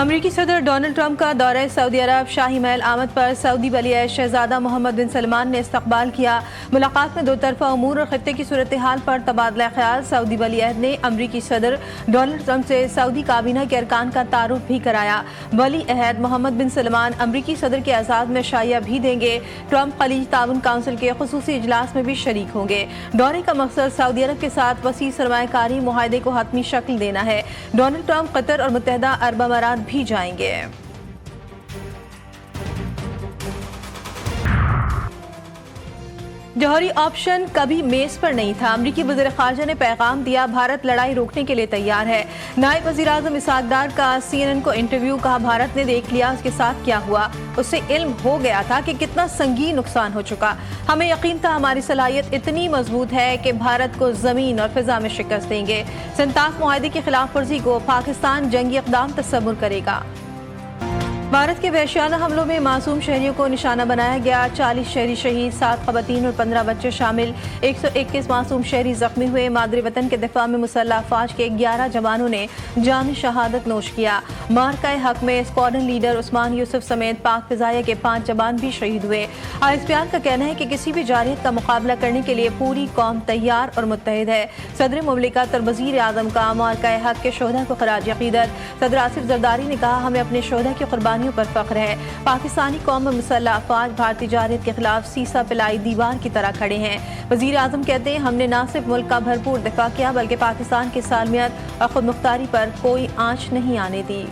امریکی صدر Donald Trump کا دورہ سعودی عرب، شاہی محل آمد پر سعودی ولی عہد شہزادہ محمد بن سلمان نے استقبال کیا۔ ملاقات میں دو طرفہ امور اور خطے کی صورتحال پر تبادلہ خیال۔ سعودی ولی عہد نے امریکی صدر ڈونلڈ ٹرمپ سے سعودی کابینہ کے ارکان کا تعارف بھی کرایا۔ ولی عہد محمد بن سلمان امریکی صدر کے اعزاز میں شائعہ بھی دیں گے۔ ٹرمپ خلیج تعاون کونسل کے خصوصی اجلاس میں بھی شریک ہوں گے۔ دورے کا مقصد سعودی عرب کے ساتھ وسیع سرمایہ کاری معاہدے کو حتمی شکل دینا ہے۔ ڈونلڈ ٹرمپ قطر اور متحدہ عرب امارات بھی جائیں گے۔ جوہری آپشن کبھی میز پر نہیں تھا۔ امریکی وزیر خارجہ نے پیغام دیا، بھارت لڑائی روکنے کے لیے تیار ہے۔ نائب وزیر اعظم اسحاق ڈار کا CNN کو انٹرویو، کہا بھارت نے دیکھ لیا اس کے ساتھ کیا ہوا، اس سے علم ہو گیا تھا کہ کتنا سنگین نقصان ہو چکا۔ ہمیں یقین تھا ہماری صلاحیت اتنی مضبوط ہے کہ بھارت کو زمین اور فضا میں شکست دیں گے۔ سنتاف معاہدے کی خلاف ورزی کو پاکستان جنگی اقدام تصور کرے گا۔ بھارت کے وحشیانہ حملوں میں معصوم شہریوں کو نشانہ بنایا گیا۔ 40 شہری شہید، 7 خواتین اور 15 بچے شامل۔ 121 معصوم شہری زخمی ہوئے۔ مادر وطن کے دفاع میں مسلح افواج کے 11 جوانوں نے جام شہادت نوش کیا۔ مارکہ حق میں اسکواڈرن لیڈر عثمان یوسف سمیت پاک فضائیہ کے 5 جوان بھی شہید ہوئے۔ ISPR کا کہنا ہے کہ کسی بھی جارحیت کا مقابلہ کرنے کے لیے پوری قوم تیار اور متحد ہے۔ صدر مملکت اور وزیر اعظم کا مارکہ حق کے شہداء کو خراج عقیدت۔ صدر آصف زرداری نے کہا، ہمیں اپنے شہداء کی قربانیوں پر فخر ہے۔ پاکستانی قوم و مسلح افواج بھارتی جارحیت کے خلاف سیسا پلائی دیوار کی طرح کھڑے ہیں۔ وزیر اعظم کہتے ہیں، ہم نے نہ صرف ملک کا بھرپور دفاع کیا بلکہ پاکستان کی سالمیت اور خود مختاری پر کوئی آنچ نہیں آنے دی۔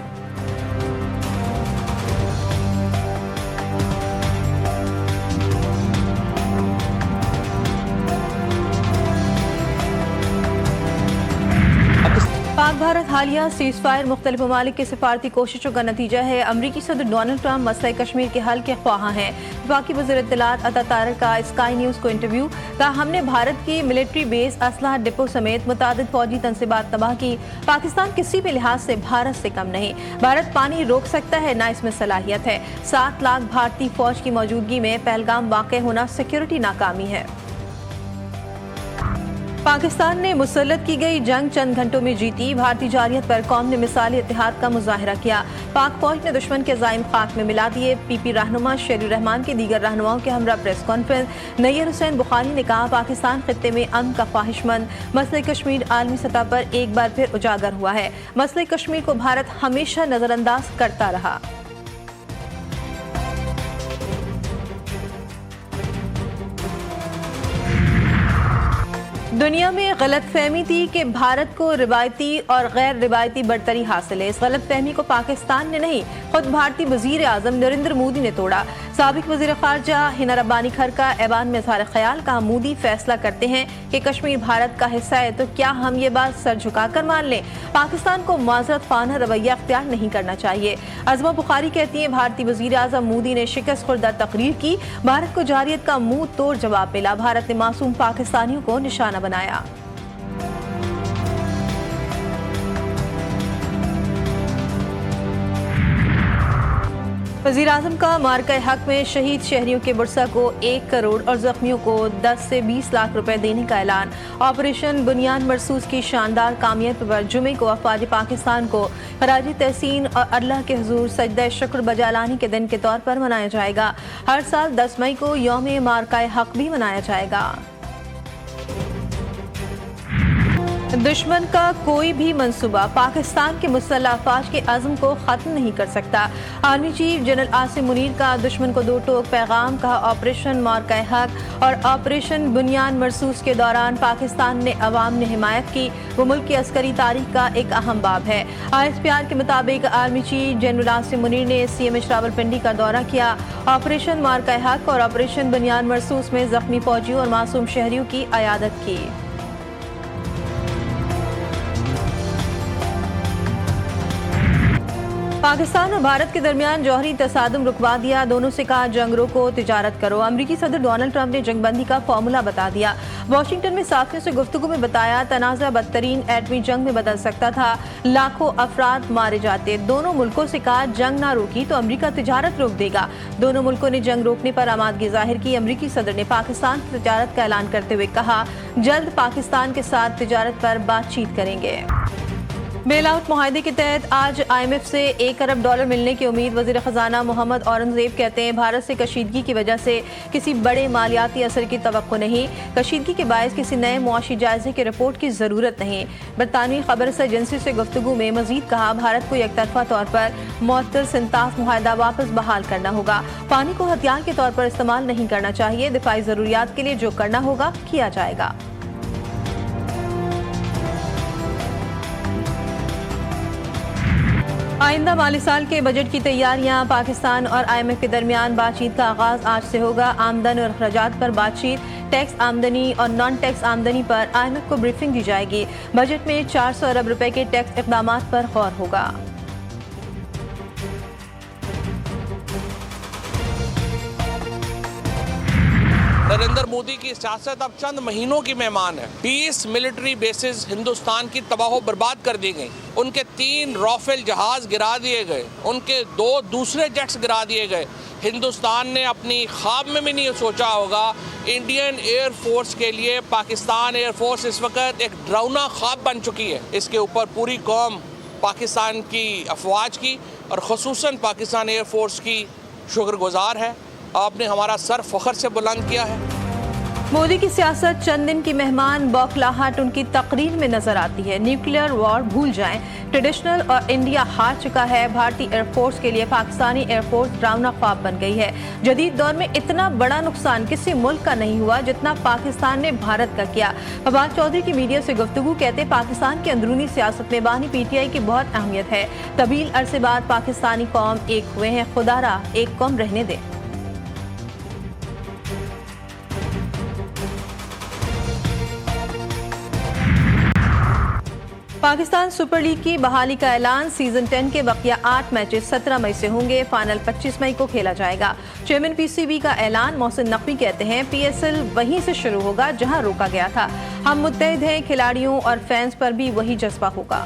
پاک بھارت حالیہ سیز فائر مختلف ممالک کی سفارتی کوششوں کا نتیجہ ہے۔ امریکی صدر ڈونلڈ ٹرمپ مسئلہ کشمیر کے حل کے خواہاں ہیں۔ وفاقی وزیر اطلاعات عطا طارق کا اسکائی نیوز کو انٹرویو، کہا ہم نے بھارت کی ملٹری بیس، اسلحہ ڈپو سمیت متعدد فوجی تنصیبات تباہ کی۔ پاکستان کسی بھی لحاظ سے بھارت سے کم نہیں۔ بھارت پانی روک سکتا ہے، نہ اس میں صلاحیت ہے۔ 7 لاکھ بھارتی فوج کی موجودگی میں پہلگام واقع ہونا سیکیورٹی ناکامی ہے۔ پاکستان نے مسلط کی گئی جنگ چند گھنٹوں میں جیتی۔ بھارتی جارحیت پر قوم نے مثالی اتحاد کا مظاہرہ کیا۔ پاک فوج نے دشمن کے عزائم خاک میں ملا دیے۔ PP رہنما شیر الرحمان کے دیگر رہنماؤں کے ہمراہ پریس کانفرنس۔ نیّر حسین بخاری نے کہا، پاکستان خطے میں امن کا خواہش مند۔ مسئلہ کشمیر عالمی سطح پر ایک بار پھر اجاگر ہوا ہے۔ مسئلہ کشمیر کو بھارت ہمیشہ نظر انداز کرتا رہا۔ دنیا میں غلط فہمی تھی کہ بھارت کو روایتی اور غیر روایتی برتری حاصل ہے۔ اس غلط فہمی کو پاکستان نے نہیں، خود بھارتی وزیر اعظم نریندر مودی نے توڑا۔ سابق وزیر خارجہ ہنا ربانی کھر کا ایوان میں اظہار خیال، کہا مودی فیصلہ کرتے ہیں کہ کشمیر بھارت کا حصہ ہے تو کیا ہم یہ بات سر جھکا کر مان لیں؟ پاکستان کو معذرت خواہانہ رویہ اختیار نہیں کرنا چاہیے۔ عظمہ بخاری کہتی ہیں، بھارتی وزیر اعظم مودی نے شکست خوردہ تقریر کی، بھارت کو جارحیت کا منہ توڑ جواب ملا۔ بھارت نے معصوم پاکستانیوں کو نشانہ بنایا۔ وزیر اعظم کا مارکہ حق میں شہید شہریوں کے ورثہ کو 1 کروڑ اور زخمیوں کو 10 سے 20 لاکھ روپے دینے کا اعلان۔ آپریشن بنیان مرصوص کی شاندار کامیابی پر جمعے کو افواج پاکستان کو خراج تحسین اور اللہ کے حضور سجدہ شکر بجا لانے کے دن کے طور پر منایا جائے گا۔ ہر سال 10 مئی کو یوم مارکہ حق بھی منایا جائے گا۔ دشمن کا کوئی بھی منصوبہ پاکستان کے مسلح افواج کے عزم کو ختم نہیں کر سکتا۔ Army chief general Asim Munir کا دشمن کو دو ٹوک پیغام، کہا آپریشن مارکہ حق اور آپریشن بنیان مرصوص کے دوران پاکستان نے عوام نے حمایت کی، وہ ملک کی عسکری تاریخ کا ایک اہم باب ہے۔ ISPR کے مطابق army chief general Asim Munir نے CMH راولپنڈی کا دورہ کیا، آپریشن مارکہ حق اور آپریشن بنیان مرصوص میں زخمی فوجیوں اور معصوم شہریوں کی عیادت کی۔ پاکستان اور بھارت کے درمیان جوہری تصادم رکوا دیا، دونوں سے کہا جنگ روکو، تجارت کرو۔ امریکی صدر ڈونلڈ ٹرمپ نے جنگ بندی کا فارمولا بتا دیا۔ واشنگٹن میں صحافیوں سے گفتگو میں بتایا، تنازع بدترین ایٹمی جنگ میں بدل سکتا تھا، لاکھوں افراد مارے جاتے۔ دونوں ملکوں سے کہا جنگ نہ روکی تو امریکہ تجارت روک دے گا۔ دونوں ملکوں نے جنگ روکنے پر آمادگی ظاہر کی۔ امریکی صدر نے پاکستان کی تجارت کا اعلان کرتے ہوئے کہا، جلد پاکستان کے ساتھ تجارت پر بات چیت کریں گے۔ بیل آؤٹ معاہدے کے تحت آج IMF سے $1 ارب ملنے کی امید۔ وزیر خزانہ محمد اورنگزیب کہتے ہیں بھارت سے کشیدگی کی وجہ سے کسی بڑے مالیاتی اثر کی توقع نہیں، کشیدگی کے باعث کسی نئے معاشی جائزے کی رپورٹ کی ضرورت نہیں۔ برطانوی خبر رساں ایجنسی سے گفتگو میں مزید کہا بھارت کو یک طرفہ طور پر معطل سنتاف معاہدہ واپس بحال کرنا ہوگا، پانی کو ہتھیار کے طور پر استعمال نہیں کرنا چاہیے، دفاعی ضروریات کے لیے جو کرنا ہوگا کیا جائے گا۔ آئندہ مالی سال کے بجٹ کی تیاریاں، پاکستان اور IMF کے درمیان بات چیت کا آغاز آج سے ہوگا۔ آمدن اور اخراجات پر بات چیت، ٹیکس آمدنی اور نان ٹیکس آمدنی پر IMF کو بریفنگ دی جائے گی۔ بجٹ میں 400 ارب روپے کے ٹیکس اقدامات پر غور ہوگا۔ نریندر مودی کی سیاست اب چند مہینوں کی مہمان ہے۔ 20 ملٹری بیسز ہندوستان کی تباہ و برباد کر دی گئیں، ان کے 3 رافیل جہاز گرا دیے گئے، ان کے 2 دوسرے جیٹس گرا دیے گئے۔ ہندوستان نے اپنی خواب میں بھی نہیں سوچا ہوگا انڈین ایئر فورس کے لیے پاکستان ایئر فورس اس وقت ایک ڈراؤنا خواب بن چکی ہے۔ اس کے اوپر پوری قوم پاکستان کی افواج کی اور خصوصاً پاکستان ایئر فورس کی شکر گزار ہے۔ آپ نے ہمارا سر فخر سے بلند کیا ہے۔ مودی کی سیاست چند دن کی مہمان، بوکھلاہٹ ان کی تقریر میں نظر آتی ہے۔ نیوکلیئر وار بھول جائیں، ٹریڈیشنل اور انڈیا ہار چکا ہے۔ بھارتی ایئر فورس کے لیے پاکستانی ایئر فورس ڈراؤنا خواب بن گئی ہے۔ جدید دور میں اتنا بڑا نقصان کسی ملک کا نہیں ہوا جتنا پاکستان نے بھارت کا کیا۔ فواد چودھری کی میڈیا سے گفتگو، کہتے پاکستان کی اندرونی سیاست میں بانی PTI کی بہت اہمیت ہے۔ طویل عرصے بعد پاکستانی قوم ایک ہوئے ہیں، خدا را ایک قوم رہنے دے۔ پاکستان سپر لیگ کی بحالی کا اعلان، سیزن 10 کے بقیہ 8 میچز 17 مئی سے ہوں گے، فائنل 25 مئی کو کھیلا جائے گا۔ چیئرمین PCB کا اعلان، محسن نقوی کہتے ہیں PSL وہیں سے شروع ہوگا جہاں روکا گیا تھا، ہم متحد ہیں، کھلاڑیوں اور فینس پر بھی وہی جذبہ ہوگا۔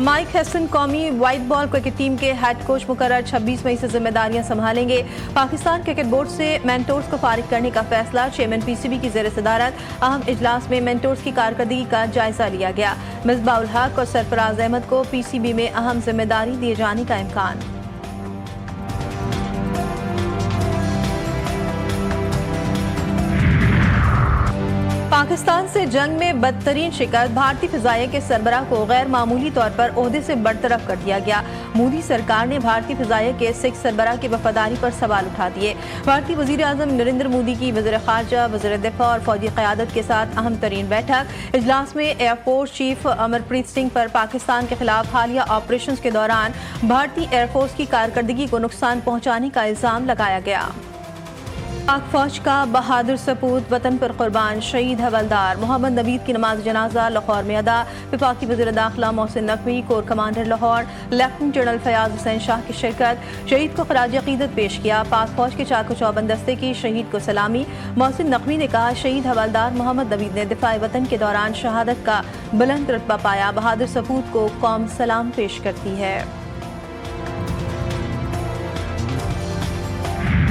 مائک ہیسن قومی وائٹ بال کرکٹ ٹیم کے ہیڈ کوچ مقرر، 26 مئی سے ذمہ داریاں سنبھالیں گے۔ پاکستان کرکٹ بورڈ سے مینٹورز کو فارغ کرنے کا فیصلہ، چیئرمین PCB کی زیر صدارت اہم اجلاس میں مینٹورز کی کارکردگی کا جائزہ لیا گیا۔ مصباح الحق اور سرفراز احمد کو PCB میں اہم ذمہ داری دیے جانے کا امکان۔ پاکستان سے جنگ میں بدترین شکست، بھارتی فضائیہ کے سربراہ کو غیر معمولی طور پر عہدے سے برطرف کر دیا گیا۔ مودی سرکار نے بھارتی فضائیہ کے سکھ سربراہ کی وفاداری پر سوال اٹھا دیے۔ بھارتی وزیر اعظم نریندر مودی کی وزیر خارجہ، وزیر دفاع اور فوجی قیادت کے ساتھ اہم ترین بیٹھک۔ اجلاس میں ایئر فورس چیف امرپریت سنگھ پر پاکستان کے خلاف حالیہ آپریشنز کے دوران بھارتی ایئر فورس کی کارکردگی کو نقصان پہنچانے کا الزام لگایا گیا۔ پاک فوج کا بہادر سپوت، وطن پر قربان شہید حوالدار محمد نوید کی نماز جنازہ لاہور میں ادا۔ وفاقی وزیر داخلہ Mohsin Naqvi, corps commander Lahore lieutenant general Fayyaz Hussain Shah کی شرکت، شہید کو خراج عقیدت پیش کیا۔ پاک فوج کے چاق و چوبند دستے کی شہید کو سلامی۔ محسن نقوی نے کہا شہید حوالدار محمد نوید نے دفاع وطن کے دوران شہادت کا بلند رتبہ پایا، بہادر سپوت کو قوم سلام پیش کرتی ہے۔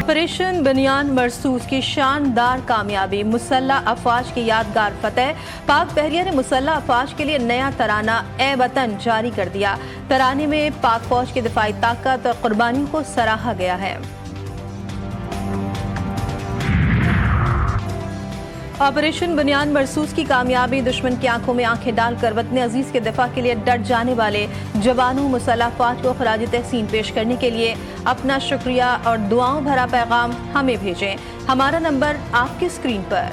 آپریشن بنیان مرصوص کی شاندار کامیابی، مسلح افواج کی یادگار فتح۔ پاک بحریہ نے مسلح افواج کے لیے نیا ترانہ اے وطن جاری کر دیا۔ ترانے میں پاک فوج کی دفاعی طاقت اور قربانیوں کو سراہا گیا ہے۔ آپریشن بنیان مرصوص کی کامیابی، دشمن کی آنکھوں میں آنکھیں ڈال کر وطن عزیز کے دفاع کے لیے ڈٹ جانے والے جوانوں، مسلح افواج کو خراج تحسین پیش کرنے کے لیے اپنا شکریہ اور دعاؤں بھرا پیغام ہمیں بھیجیں۔ ہمارا نمبر آپ کی اسکرین پر۔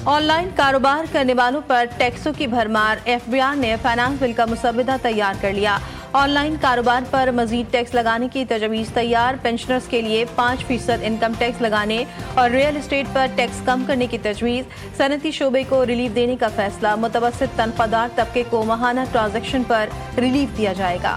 آن لائن کاروبار کرنے والوں پر ٹیکسوں کی بھرمار، FBR نے فائنانس بل کا مسودہ تیار کر لیا۔ آن لائن کاروبار پر مزید ٹیکس لگانے کی تجویز تیار، پینشنرز کے لیے 5% انکم ٹیکس لگانے اور ریئل اسٹیٹ پر ٹیکس کم کرنے کی تجویز، صنعتی شعبے کو ریلیف دینے کا فیصلہ، متوسط تنخواہ طبقے کو ماہانہ ٹرانزیکشن پر ریلیف دیا جائے گا۔